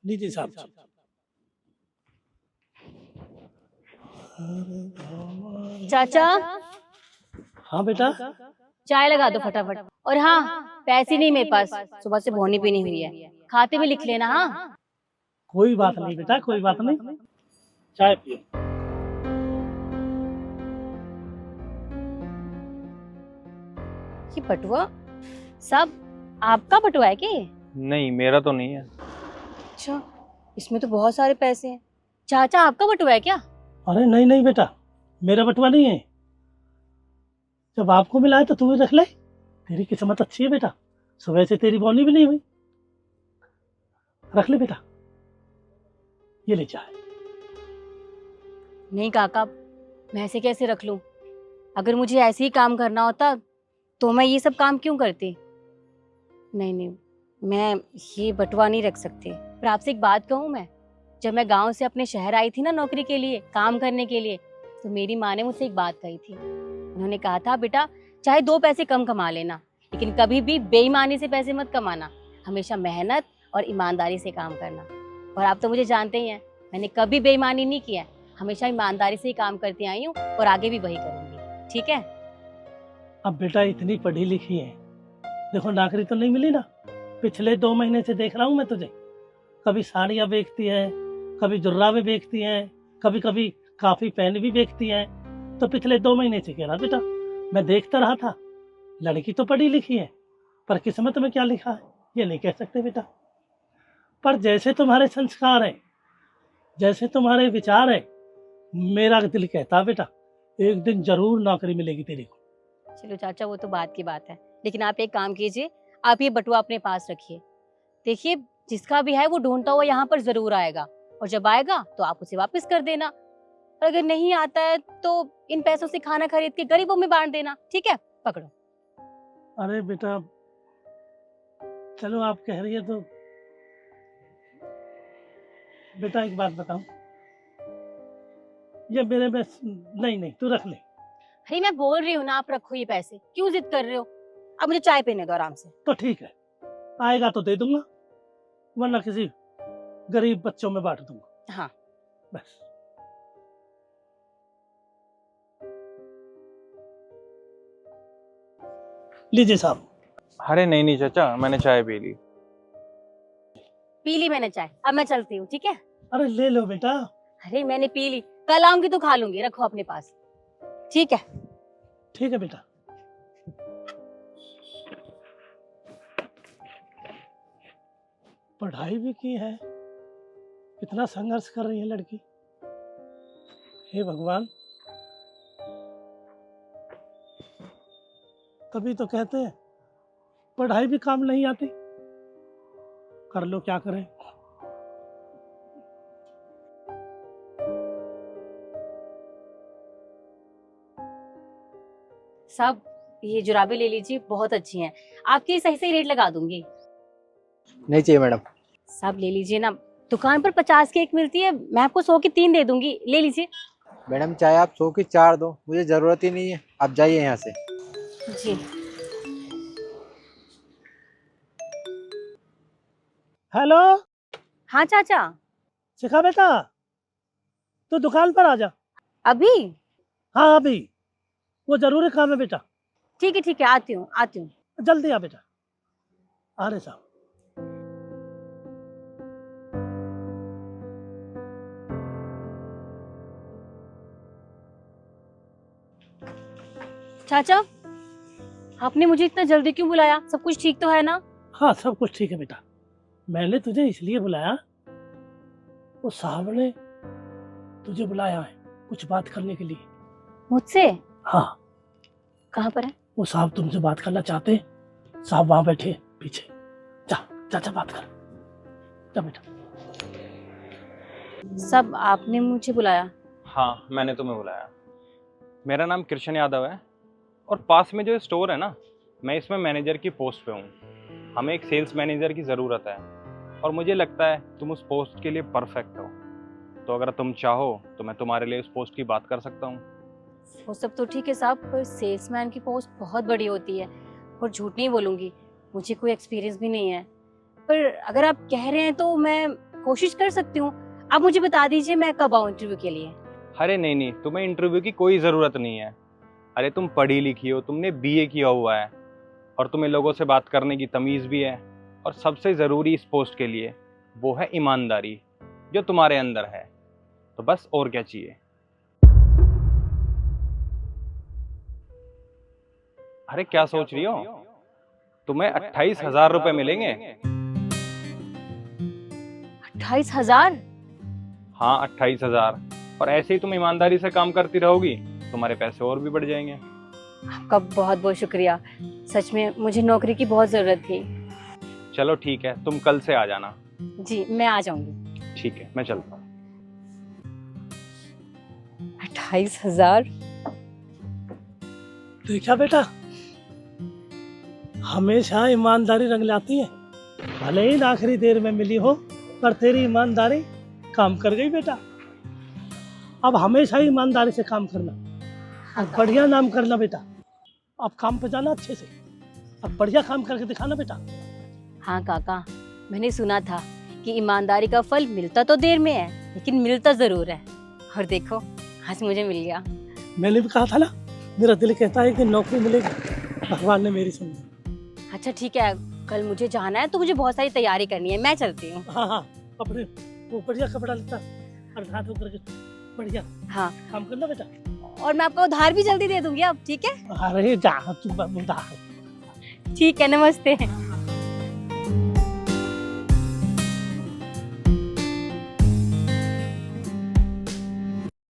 लीजिए साहब। चाचा हाँ बेटा। चाय लगा दो फटाफट। और हाँ, पैसे नहीं मेरे पास, सुबह से भोनी पीनी हुई है, खाते में लिख लेना। हाँ कोई बात नहीं बेटा, कोई बात नहीं, चाय पियो। ये बटुआ सब आपका बटुआ है क्या? नहीं, मेरा तो नहीं है। अच्छा, इसमें तो बहुत सारे पैसे हैं। चाचा आपका बटुआ है क्या? अरे नहीं नहीं बेटा, मेरा बटुआ नहीं है। जब आपको मिला है तो तू भी रख ले। तेरी किस्मत अच्छी है बेटा, सुबह से तेरी बॉनी भी नहीं हुई। रख ले बेटा, ये ले चाय। नहीं काका, मैं ऐसे कैसे रख लूं? अगर मुझे ऐसे ही काम करना होता तो मैं ये सब काम क्यों करती? नहीं नहीं, मैं ये बटुआ नहीं रख सकती। पर आपसे एक बात कहूँ मैं, जब मैं गांव से अपने शहर आई थी ना नौकरी के लिए, काम करने के लिए, तो मेरी माँ ने मुझसे एक बात कही थी। उन्होंने कहा था, बेटा चाहे 2 पैसे कम कमा लेना, लेकिन कभी भी बेईमानी से पैसे मत कमाना, हमेशा मेहनत और ईमानदारी से काम करना। और आप तो मुझे जानते ही हैं, मैंने कभी बेईमानी नहीं किया, हमेशा ईमानदारी से ही काम करती आई हूँ और आगे भी वही करूँगी। ठीक है? अब बेटा इतनी पढ़ी लिखी है, देखो नौकरी तो नहीं मिली ना। पिछले 2 महीने से देख रहा हूँ मैं तुझे, कभी साड़ियाँ बेचती है, कभी जुर्राबे बेचती है, कभी कभी काफी पेन भी बेचती है। तो पिछले 2 महीने से कह रहा बेटा, मैं देखता रहा था। लड़की तो पढ़ी लिखी है, पर किस्मत में क्या लिखा है ये नहीं कह सकते बेटा। पर जैसे तुम्हारे संस्कार हैं, जैसे तुम्हारे विचार है, मेरा दिल कहता बेटा एक दिन जरूर नौकरी मिलेगी तेरी को। चलो चाचा, वो तो बात की बात है, लेकिन आप एक काम कीजिए, आप ये बटुआ अपने पास रखिए। देखिए, जिसका भी है वो ढूंढता हुआ यहाँ पर जरूर आएगा, और जब आएगा तो आप उसे वापस कर देना। और अगर नहीं आता है तो इन पैसों से खाना खरीद के गरीबों में बांट देना। ठीक है? पकड़ो। अरे बेटा चलो आप कह रही है तो। बेटा एक बात बताऊं, ये मेरे में नहीं नहीं, तू रख ले। अरे मैं बोल रही हूँ ना, आप रखो ये पैसे, क्यों जिद कर रहे हो? अब मुझे चाय पीने दो आराम से। तो ठीक है, आएगा तो दे दूंगा, वरना किसी गरीब बच्चों में बांट दूंगा। हाँ। बस। लीजिए साहब। अरे नहीं नहीं चाचा, मैंने चाय पी ली। पी ली मैंने चाय, अब मैं चलती हूँ। ठीक है? अरे ले लो बेटा। अरे मैंने पी ली, कल आऊंगी तो खा लूंगी, रखो अपने पास। ठीक है? ठीक है बेटा। पढ़ाई भी की है, कितना संघर्ष कर रही है लड़की। हे भगवान, तभी तो कहते हैं पढ़ाई भी काम नहीं आती। कर लो क्या करें। साहब, ये जुराबे ले लीजिए, बहुत अच्छी हैं, आपके सही सही रेट लगा दूंगी। नहीं चाहिए मैडम। साहब ले लीजिए ना, दुकान पर 50 की एक मिलती है, मैं आपको 100 की 3 दे दूंगी, ले लीजिए। मैडम चाहे आप 100 की 4 दो, मुझे जरूरत ही नहीं है, आप जाइए यहाँ से। जी। हेलो। हाँ चाचा। शिखा बेटा, तू दुकान पर आ जा। अभी? हाँ अभी, वो जरूरी काम है बेटा। ठीक है, आती हूँ आती हूँ। जल्दी आ बेटा। आ रहे साहब। चाचा, आपने मुझे इतना जल्दी क्यों बुलाया? सब कुछ ठीक तो है ना? हाँ सब कुछ ठीक है बेटा, मैंने तुझे इसलिए बुलाया, वो साहब ने तुझे बुलाया है कुछ बात करने के लिए। मुझसे? हाँ, कहाँ पर है? वो साहब तुमसे बात करना चाहते हैं, साहब वहां बैठे हैं पीछे। जा जा जा बात कर, जा बेटा। सब आपने मुझे बुलाया? हाँ, मैंने तुम्हें बुलाया। मेरा नाम कृष्ण यादव है, और पास में जो स्टोर है ना, मैं इसमें मैनेजर की पोस्ट पे हूँ। हमें एक सेल्स मैनेजर की ज़रूरत है, और मुझे लगता है तुम उस पोस्ट के लिए परफेक्ट हो। तो अगर तुम चाहो तो मैं तुम्हारे लिए उस पोस्ट की बात कर सकता हूँ। वो सब तो ठीक है साहब, पर सेल्समैन की पोस्ट बहुत बड़ी होती है, और झूठ नहीं बोलूंगी, मुझे कोई एक्सपीरियंस भी नहीं है। पर अगर आप कह रहे हैं तो मैं कोशिश कर सकती हूँ। आप मुझे बता दीजिए मैं कब आऊँ इंटरव्यू के लिए। अरे नहीं नहीं, तुम्हें इंटरव्यू की कोई ज़रूरत नहीं है। अरे तुम पढ़ी लिखी हो, तुमने बीए किया हुआ है और तुम्हें लोगों से बात करने की तमीज़ भी है। और सबसे ज़रूरी इस पोस्ट के लिए वो है ईमानदारी, जो तुम्हारे अंदर है। तो बस और क्या चाहिए। अरे क्या सोच रही हो, तुम्हें 28,000 रुपए मिलेंगे। 28,000? हाँ 28,000। और ऐसे ही तुम ईमानदारी से काम करती रहोगी, तुम्हारे पैसे और भी बढ़ जाएंगे। आपका बहुत बहुत शुक्रिया। सच में मुझे नौकरी की बहुत ज़रूरत थी। चलो ठीक है, तुम कल से आ जाना। जी मैं आ जाऊंगी। ठीक है, मैं चलता हूँ। 28,000? देखा बेटा, हमेशा ईमानदारी रंग लाती है। भले ही आखिरी देर में मिली हो, पर तेरी ईमानदारी काम कर गई बेटा। अब हमेशा ही ईमानदारी से काम करना, अब बढ़िया नाम करना बेटा। अब काम पे जाना अच्छे से, अब बढ़िया काम करके दिखाना बेटा। हाँ काका, मैंने सुना था कि ईमानदारी का फल मिलता तो देर में है, लेकिन मिलता ज़रूर है। और देखो आज मुझे मिल गया। मैंने भी कहा था ना, मेरा दिल कहता है कि नौकरी मिलेगी। भगवान ने मेरी सुनी। अच्छा ठीक है, कल मुझे जाना है तो मुझे बहुत सारी तैयारी करनी है। मैं चलती हूँ। हाँ हाँ, कपड़े वो बढ़िया कपड़ा लेता और हाथ ऊपर के बढ़िया हाँ, काम करना बेटा। और मैं आपको उधार भी जल्दी दे दूंगी अब, ठीक है? अरे जा तू उधार। ठीक है, नमस्ते।